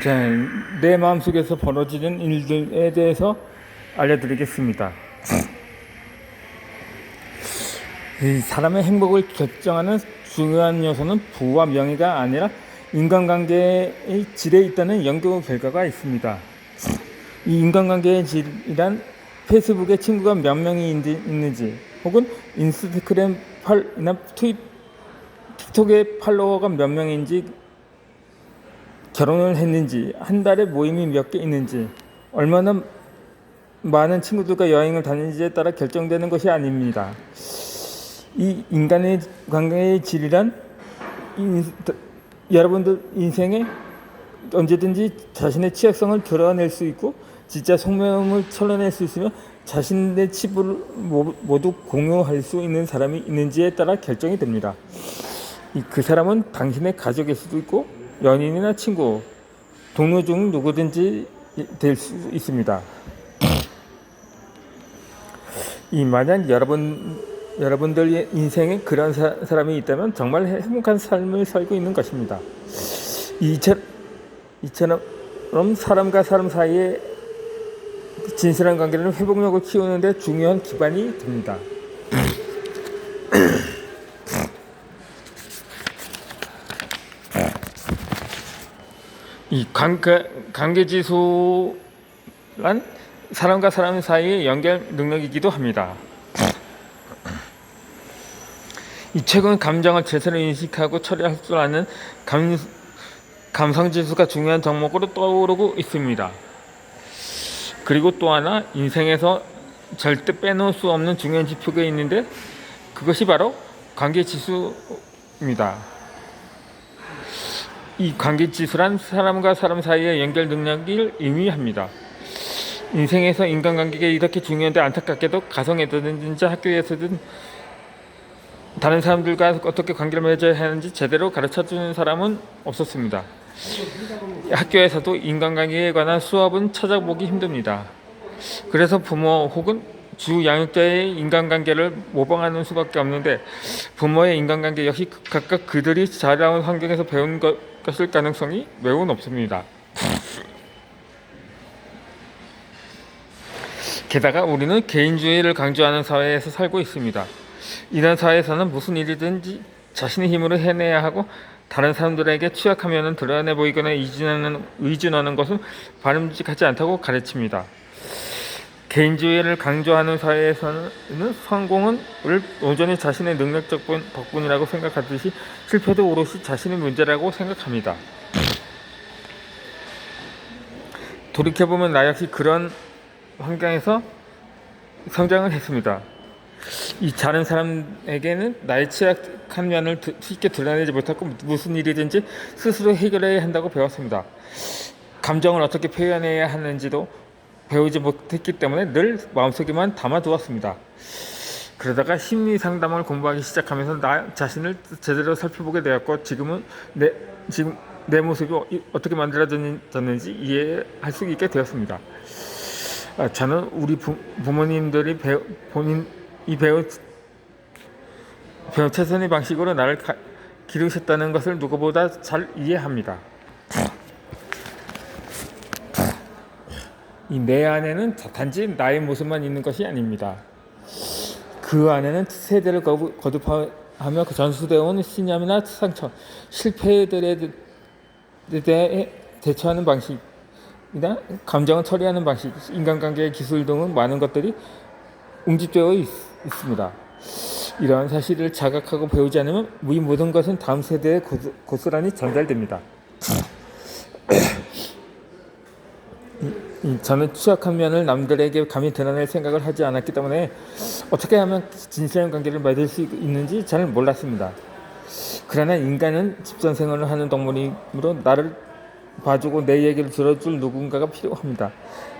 자, 내 마음속에서 벌어지는 일들에 대해서 알려드리겠습니다. 이 사람의 행복을 결정하는 중요한 요소는 부와 명예가 아니라 인간관계의 질에 있다는 연구 결과가 있습니다. 이 인간관계의 질이란 페이스북에 친구가 몇 명이 있는지, 혹은 인스타그램이나 틱톡에 팔로워가 몇 명인지, 결혼을 했는지, 한 달에 모임이 몇 개 있는지, 얼마나 많은 친구들과 여행을 다니는지에 따라 결정되는 것이 아닙니다. 이 인간의 관계의 질이란 여러분들 인생에 언제든지 자신의 취약성을 드러낼 수 있고 진짜 속마음을 털어낼 수 있으며 자신의 치부를 모두 공유할 수 있는 사람이 있는지에 따라 결정이 됩니다. 그 사람은 당신의 가족일 수도 있고 연인이나 친구, 동료 중 누구든지 될 수 있습니다. 만약 여러분들 인생에 그런 사람이 있다면 정말 행복한 삶을 살고 있는 것입니다. 이처럼 사람과 사람 사이에 진실한 관계는 회복력을 키우는 데 중요한 기반이 됩니다. 이 관계지수란 사람과 사람 사이의 연결 능력이기도 합니다. 최근 감정을 제대로 인식하고 처리할 줄 아는 감성지수가 중요한 덕목으로 떠오르고 있습니다. 그리고 또 하나 인생에서 절대 빼놓을 수 없는 중요한 지표가 있는데 그것이 바로 관계지수입니다. 이 관계지수란 사람과 사람 사이의 연결 능력을 의미합니다. 인생에서 인간관계가 이렇게 중요한데 안타깝게도 가정에서든 학교에서든 다른 사람들과 어떻게 관계를 맺어야 하는지 제대로 가르쳐주는 사람은 없었습니다. 학교에서도 인간관계에 관한 수업은 찾아보기 힘듭니다. 그래서 부모 혹은 주 양육자의 인간관계를 모방하는 수밖에 없는데 부모의 인간관계 역시 각각 그들이 자라온 환경에서 배운 것일 가능성이 매우 높습니다. 게다가 우리는 개인주의를 강조하는 사회에서 살고 있습니다. 이런 사회에서는 무슨 일이든지 자신의 힘으로 해내야 하고 다른 사람들에게 취약하면 드러내 보이거나 의존하는 것은 바람직하지 않다고 가르칩니다. 개인주의를 강조하는 사회에서는 성공은 온전히 자신의 능력 덕분이라고 생각하듯이 실패도 오롯이 자신의 문제라고 생각합니다. 돌이켜보면 나 역시 그런 환경에서 성장을 했습니다. 다른 사람에게는 나의 취약한 면을 쉽게 드러내지 못하고 무슨 일이든지 스스로 해결해야 한다고 배웠습니다. 감정을 어떻게 표현해야 하는지도 배우지 못했기 때문에 늘 마음속에만 담아두었습니다. 그러다가 심리 상담을 공부하기 시작하면서 나 자신을 제대로 살펴보게 되었고 지금 내 모습이 어떻게 만들어졌는지 이해할 수 있게 되었습니다. 저는 우리 부모님들이 배운 최선의 방식으로 나를 기르셨다는 것을 누구보다 잘 이해합니다. 내 안에는 단지 나의 모습만 있는 것이 아닙니다. 그 안에는 세대를 거듭하며 전수되어 온 신념이나 상처, 실패들에 대해 대처하는 방식이나 감정을 처리하는 방식, 인간관계의 기술 등은 많은 것들이 웅집되어 있습니다. 이러한 사실을 자각하고 배우지 않으면 이 모든 것은 다음 세대에 고스란히 전달됩니다. 저는 취약한 면을 남들에게 감히 드러낼 생각을 하지 않았기 때문에 어떻게 하면 진실한 관계를 맺을 수 있는지 잘 몰랐습니다. 그러나 인간은 집단생활을 하는 동물이므로 나를 봐주고 내 얘기를 들어줄 누군가가 필요합니다.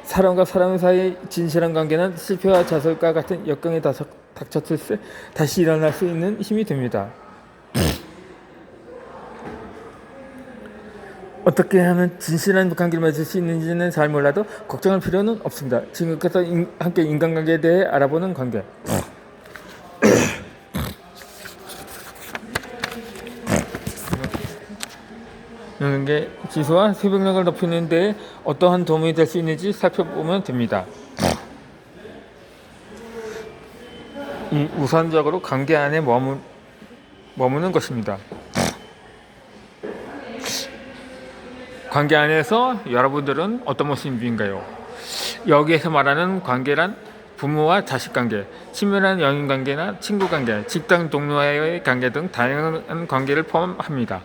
사람과 사람 사이의 진실한 관계는 실패와 좌절과 같은 역경에 닥쳤을 때 다시 일어날 수 있는 힘이 됩니다. 어떻게 하면 진실한 관계를 맺을 수 있는지는 잘 몰라도 걱정할 필요는 없습니다. 지금부터 함께 인간관계에 대해 알아보는 관계. 영양계 지수와 수백력을 높이는 데 어떠한 도움이 될 수 있는지 살펴보면 됩니다. 우선적으로 관계 안에 머무는 것입니다. 관계 안에서 여러분들은 어떤 모습인가요? 여기에서 말하는 관계란 부모와 자식 관계, 친밀한 연인 관계나 친구 관계, 직장 동료와의 관계 등 다양한 관계를 포함합니다.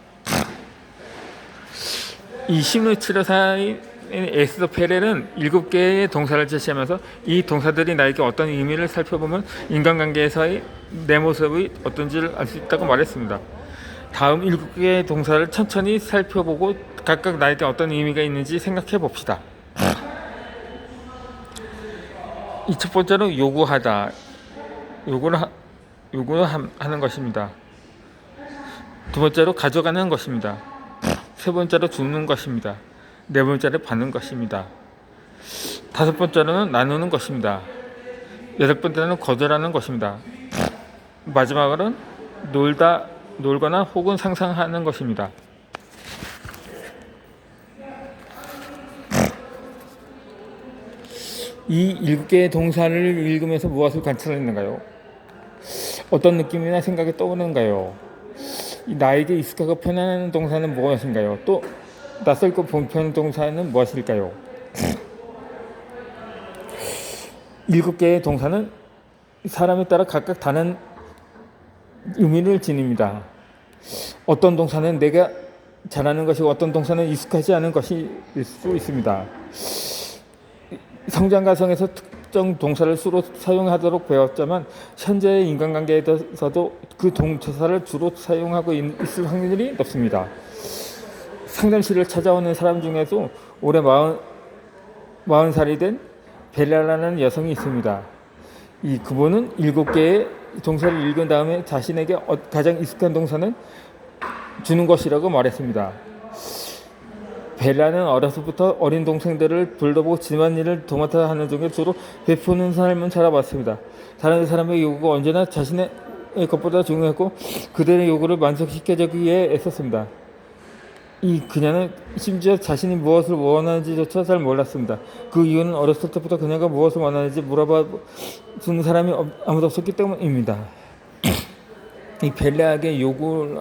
이 심리치료사인 에스더 페렐은 7개의 동사를 제시하면서 이 동사들이 나에게 어떤 의미를 살펴보면 인간관계에서의 내 모습이 어떤지를 알 수 있다고 말했습니다. 다음 7개의 동사를 천천히 살펴보고 각각 나에게 어떤 의미가 있는지 생각해 봅시다. 이 첫 번째로 요구하다, 요구하는 것입니다. 두 번째로 가져가는 것입니다. 세 번째로 주는 것입니다. 네 번째로 받는 것입니다. 다섯 번째로는 나누는 것입니다. 여덟 번째는 거절하는 것입니다. 마지막으로는 놀거나 혹은 상상하는 것입니다. 이 7개의 동사를 읽으면서 무엇을 관찰했는가요? 어떤 느낌이나 생각이 떠오르는가요? 나에게 익숙하고 편안한 동사는 무엇인가요? 또 낯설고 불편한 동사는 무엇일까요? 7개의 동사는 사람에 따라 각각 다른 의미를 지닙니다. 어떤 동사는 내가 잘하는 것이고 어떤 동사는 익숙하지 않은 것일 수 있습니다. 성장 과정에서 특정 동사를 주로 사용하도록 배웠지만 현재의 인간관계에서도 그 동사를 주로 사용하고 있을 확률이 높습니다. 상담실을 찾아오는 사람 중에도 올해 40살이 된 벨라라는 여성이 있습니다. 그분은 7개의 동사를 읽은 다음에 자신에게 가장 익숙한 동사는 주는 것이라고 말했습니다. 벨라는 어려서부터 어린 동생들을 불러보고 집안일을 도맡아 하는 중에 주로 베푸는 삶을 살아봤습니다. 다른 사람의 요구가 언제나 자신의 것보다 중요했고 그들의 요구를 만족시켜주기 위해 애썼습니다. 그녀는 심지어 자신이 무엇을 원하는지조차 잘 몰랐습니다. 그 이유는 어렸을 때부터 그녀가 무엇을 원하는지 물어봐 주는 사람이 아무도 없었기 때문입니다. 이 벨라에게 요구를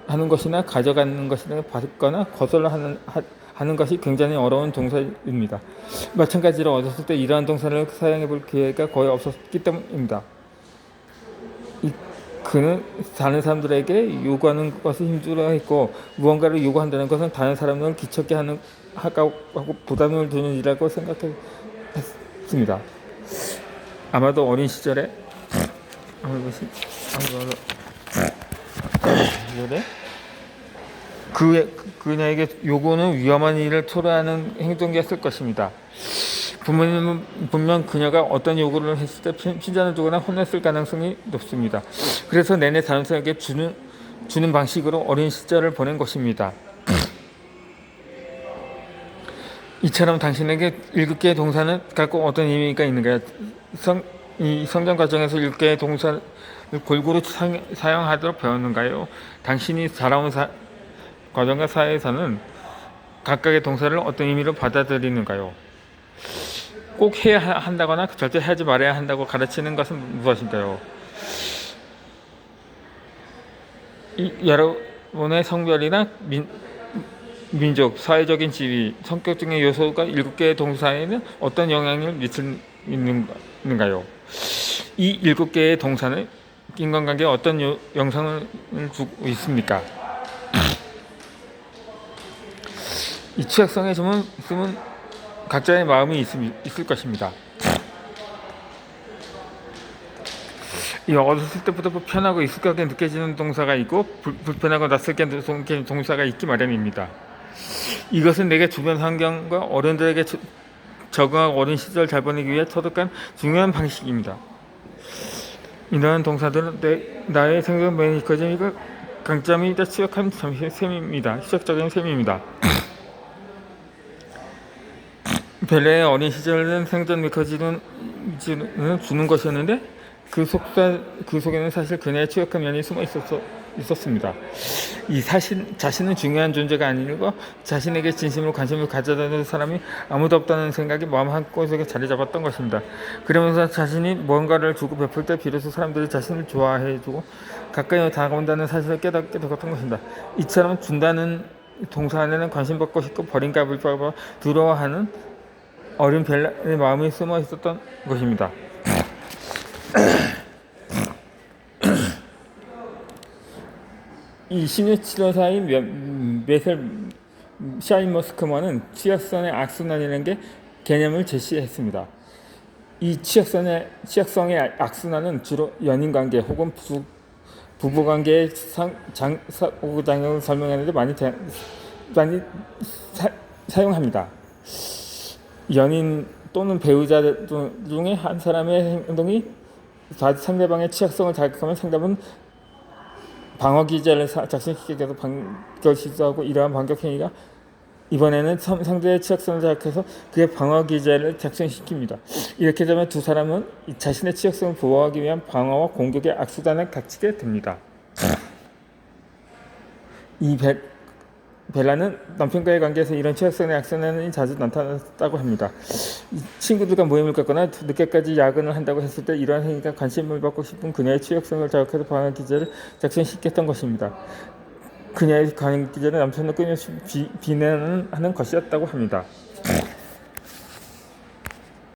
하는 것이나 가져가는 것이나 받거나 거절하는 것이 굉장히 어려운 동사입니다. 마찬가지로 어렸을 때 이러한 동사를 사용해 볼 기회가 거의 없었기 때문입니다. 그는 다른 사람들에게 요구하는 것을 힘들어했고 무언가를 요구한다는 것은 다른 사람을 귀찮게 하고 부담을 주는 일이라고 생각했습니다. 아마도 어린 시절에 그녀에게 요구는 위험한 일을 초래하는 행동이었을 것입니다. 부모님은 분명 그녀가 어떤 요구를 했을 때 핀잔을 주거나 혼냈을 가능성이 높습니다. 그래서 내내 다른 사람에게 주는 방식으로 어린 시절을 보낸 것입니다. 이처럼 당신에게 7개의 동사는 갖고 어떤 의미가 있는가요? 이 성장 과정에서 7개의 동사를 골고루 사용하도록 배웠는가요? 당신이 자라온 과정과 사회에서는 각각의 동사를 어떤 의미로 받아들이는가요? 꼭 해야 한다거나 절대 하지 말아야 한다고 가르치는 것은 무엇인가요? 여러분의 성별이나 민족, 사회적인 지위, 성격 등의 요소가 7개의 동사에는 어떤 영향을 미치는가요? 이 7개의 동사는 인간관계에 어떤 영향을 주고 있습니까? 이 취약성의 점은 각자의 마음이 있을 것입니다. 어렸을 때부터 편하고 익숙하게 느껴지는 동사가 있고 불편하고 낯설게 느껴지는 동사가 있기 마련입니다. 이것은 내게 주변 환경과 어른들에게 적응하고 어린 시절 잘 보내기 위해 터득한 중요한 방식입니다. 이러한 동사들은 나의 생각 메커니즘과 강점이 취약한 셈입니다. 시작적인 셈입니다. 벨라의 어린 시절은 생존 메커니즘은 주는 것이었는데 그 속에는 사실 그녀의 취약한 면이 숨어 있었습니다. 이 자신은 중요한 존재가 아니고 자신에게 진심으로 관심을 가져다는 사람이 아무도 없다는 생각이 마음 한구석에 자리 잡았던 것입니다. 그러면서 자신이 뭔가를 주고 베풀 때 비로소 사람들이 자신을 좋아해주고 가까이 다가온다는 사실을 깨닫게 되었던 것입니다. 이처럼 준다는 동사 안에는 관심 받고 싶고 버림받을까 봐 두려워하는 어린 벨라의 마음이 숨어 있었던 것입니다. 이 심리치료사인 메셀 샤인머스크먼은 취약성의 악순환이라는 게 개념을 제시했습니다. 이 취약성의 악순환은 주로 연인관계 혹은 부부관계의 상호작용을 설명하는 데 많이 사용합니다. 연인 또는 배우자 중에 한 사람의 행동이 상대방의 취약성을 자극하면 상대방은 방어 기제를 작성시키게 돼서 반격을 시도하고 이러한 반격 행위가 이번에는 상대의 취약성을 자극해서 그의 방어 기제를 작성시킵니다. 이렇게 되면 두 사람은 자신의 취약성을 보호하기 위한 방어와 공격의 악수단을 갖추게 됩니다. 이 벨라는 남편과의 관계에서 이런 취약성의 악순환이 자주 나타났다고 합니다. 친구들과 모임을 갖거나 늦게까지 야근을 한다고 했을 때 이러한 행위가 관심을 받고 싶은 그녀의 취약성을 자극해서 방어 기제를 작성시켰던 것입니다. 그녀의 방어 기제는 남편을 끊임없이 비난하는 것이었다고 합니다.